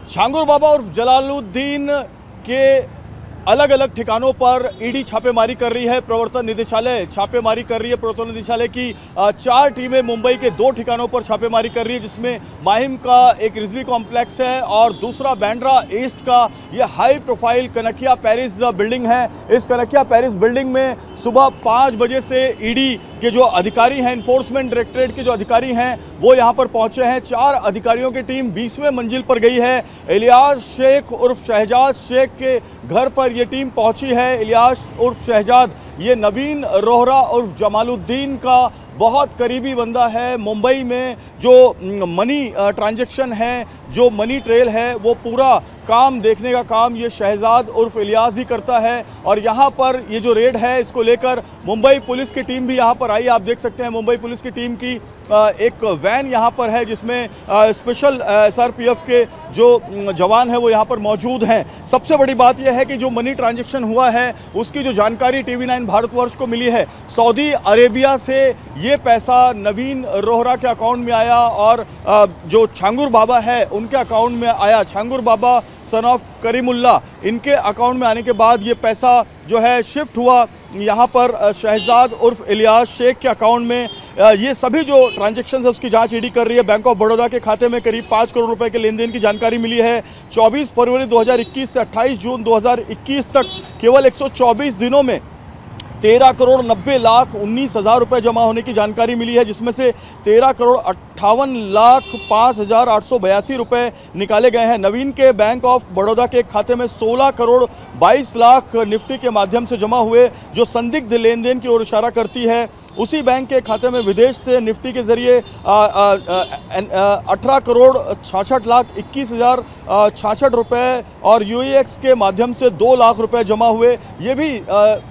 छांगुर बाबा और जलालुद्दीन के अलग अलग ठिकानों पर ईडी छापेमारी कर रही है। प्रवर्तन निदेशालय छापेमारी कर रही है। प्रवर्तन निदेशालय की 4 टीमें मुंबई के 2 ठिकानों पर छापेमारी कर रही है, जिसमें माहिम का एक रिजवी कॉम्प्लेक्स है और दूसरा बांद्रा ईस्ट का ये high profile Kanakia Paris building है। इस कनकिया पैरिस बिल्डिंग में सुबह 5 बजे से ईडी के जो अधिकारी हैं, इन्फोर्समेंट डायरेक्टरेट के जो अधिकारी हैं, वो यहाँ पर पहुँचे हैं। 4 अधिकारियों की टीम 20वें मंजिल पर गई है। इलियास शेख उर्फ शहजाद शेख के घर पर ये टीम पहुंची है। इलियास उर्फ शहजाद ये नवीन रोहरा उर्फ जमालुद्दीन का बहुत करीबी बंदा है। मुंबई में जो मनी ट्रांजैक्शन है, जो मनी ट्रेल है, वो पूरा काम देखने का काम ये शहजाद उर्फ इलियास ही करता है। और यहाँ पर ये जो रेड है, इसको लेकर मुंबई पुलिस की टीम भी यहाँ पर आई। आप देख सकते हैं मुंबई पुलिस की टीम की एक वैन यहाँ पर है, जिसमें स्पेशल SRPF के जो जवान हैं वो यहाँ पर मौजूद हैं। सबसे बड़ी बात यह है कि जो मनी ट्रांजैक्शन हुआ है उसकी जो जानकारी TV9 भारतवर्ष को मिली है, सऊदी अरेबिया से ये पैसा नवीन रोहरा के अकाउंट में आया और जो छांगुर बाबा है उनके अकाउंट में आया। छांगुर बाबा सन ऑफ करीमुल्ला, इनके अकाउंट में आने के बाद ये पैसा जो है शिफ्ट हुआ यहाँ पर शहजाद उर्फ इलियास शेख के अकाउंट में। ये सभी जो ट्रांजैक्शन है उसकी जांच ईडी कर रही है। बैंक ऑफ बड़ौदा के खाते में करीब 5 करोड़ रुपए के लेन देन की जानकारी मिली है। 24 फरवरी 2021 से 28 जून 2021 तक केवल 124 दिनों में 13 करोड़ 90 लाख 19 हज़ार रुपये जमा होने की जानकारी मिली है, जिसमें से 13 करोड़ 58 लाख 5,882 रुपये निकाले गए हैं। नवीन के बैंक ऑफ बड़ौदा के खाते में 16 करोड़ 22 लाख निफ्टी के माध्यम से जमा हुए, जो संदिग्ध लेन देन की ओर इशारा करती है। उसी बैंक के खाते में विदेश से निफ्टी के जरिए 18 करोड़ 66 लाख 21 हज़ार 66 रुपये और UEX के माध्यम से 2 लाख रुपए जमा हुए। ये भी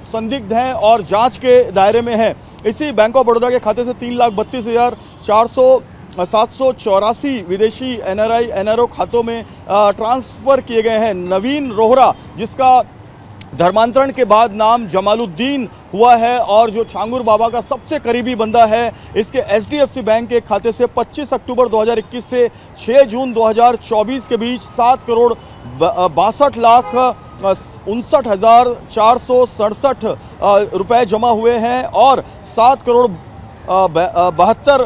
संदिग्ध हैं और जांच के दायरे में हैं। इसी बैंक ऑफ बड़ौदा के खाते से 3,32,784 विदेशी NRI NRO खातों में ट्रांसफ़र किए गए हैं। नवीन रोहरा, जिसका धर्मांतरण के बाद नाम जमालुद्दीन हुआ है और जो छांगुर बाबा का सबसे करीबी बंदा है, इसके HDFC बैंक के खाते से 25 अक्टूबर 2021 से 6 जून 2024 के बीच 7 करोड़ 62 लाख 59,467 रुपए जमा हुए हैं और 7 करोड़ 62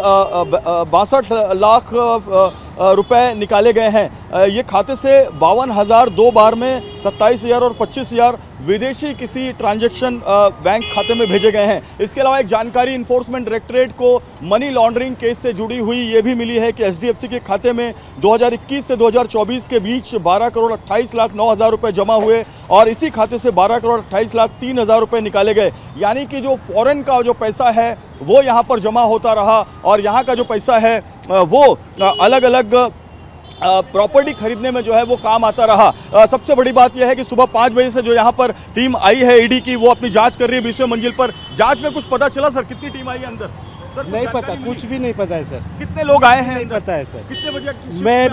लाख रुपए निकाले गए हैं। ये खाते से 52,000 2 बार में 27,000 और 25,000 विदेशी किसी ट्रांजैक्शन बैंक खाते में भेजे गए हैं। इसके अलावा एक जानकारी इन्फोर्समेंट डायरेक्टरेट को मनी लॉन्ड्रिंग केस से जुड़ी हुई ये भी मिली है कि HDFC के खाते में 2021 से 2024 के बीच 12 करोड़ 28 लाख 9 हज़ार रुपये जमा हुए और इसी खाते से 12 करोड़ 28 लाख 3 हज़ार रुपये निकाले गए। यानी कि जो फॉरेन का जो पैसा है वो यहाँ पर जमा होता रहा और यहाँ का जो पैसा है वो अलग अलग प्रॉपर्टी खरीदने में जो है वो काम आता रहा। सबसे बड़ी बात यह है कि सुबह 5 बजे से जो यहाँ पर टीम आई है ईडी की, वो अपनी जांच कर रही है 20वें मंजिल पर। जांच में कुछ पता चला सर? कितनी टीम आई है अंदर? सर नहीं पता, कुछ भी नहीं पता है सर। कितने लोग आए हैं? नहीं पता है सर। कितने बजे?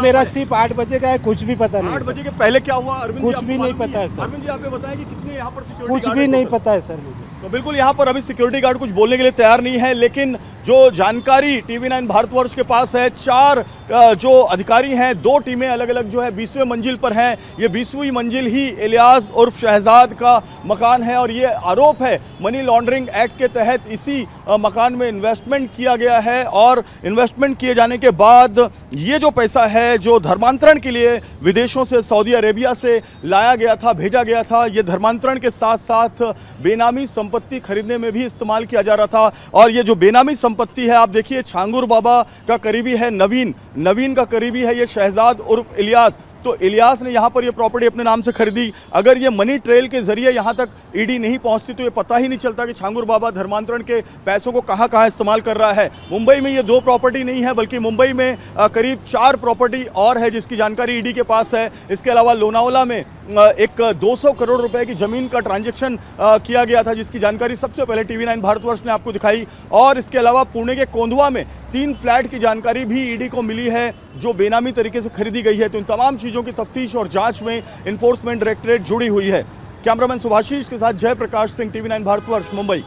मेरा सिर्फ 8 बजे का है, कुछ भी पता नहीं। 8 बजे के पहले क्या हुआ अरविंद? कुछ भी नहीं पता है सर। अरविंद जी, आपने बताया कि कितने यहाँ पर सिक्योरिटी कुछ भी नहीं पता है सर मुझे। तो बिल्कुल यहाँ पर अभी सिक्योरिटी गार्ड कुछ बोलने के लिए तैयार नहीं है, लेकिन जो जानकारी TV9 भारतवर्ष के पास है, 4 जो अधिकारी हैं, 2 टीमें अलग अलग जो है 20वें मंजिल पर हैं। ये 20वीं मंजिल ही इलियास उर्फ शहजाद का मकान है और ये आरोप है मनी लॉन्ड्रिंग एक्ट के तहत इसी मकान में इन्वेस्टमेंट किया गया है और इन्वेस्टमेंट किए जाने के बाद ये जो पैसा है जो धर्मांतरण के लिए विदेशों से सऊदी अरेबिया से लाया गया था, भेजा गया था, ये धर्मांतरण के साथ साथ बेनामी संपत्ति खरीदने में भी इस्तेमाल किया जा रहा था। और ये जो बेनामी संपत्ति है, आप देखिए, छांगुर बाबा का करीबी है नवीन का करीबी है ये शहजाद उर्फ इलियास। तो इलियास ने यहाँ पर ये प्रॉपर्टी अपने नाम से खरीदी। अगर ये मनी ट्रेल के जरिए यहाँ तक ईडी नहीं पहुँचती तो ये पता ही नहीं चलता कि छांगुर बाबा धर्मांतरण के पैसों को कहाँ कहाँ इस्तेमाल कर रहा है। मुंबई में ये 2 प्रॉपर्टी नहीं है, बल्कि मुंबई में करीब 4 प्रॉपर्टी और है जिसकी जानकारी ईडी के पास है। इसके अलावा लोनावाला में एक 200 करोड़ रुपए की ज़मीन का ट्रांजैक्शन किया गया था, जिसकी जानकारी सबसे पहले TV9 भारतवर्ष ने आपको दिखाई। और इसके अलावा पुणे के कोंधवा में 3 फ्लैट की जानकारी भी ईडी को मिली है जो बेनामी तरीके से खरीदी गई है। तो इन तमाम चीज़ों की तफ्तीश और जांच में इन्फोर्समेंट डायरेक्टरेट जुड़ी हुई है। कैमरामैन सुभाषीष के साथ जयप्रकाश सिंह, TV9 भारतवर्ष, मुंबई।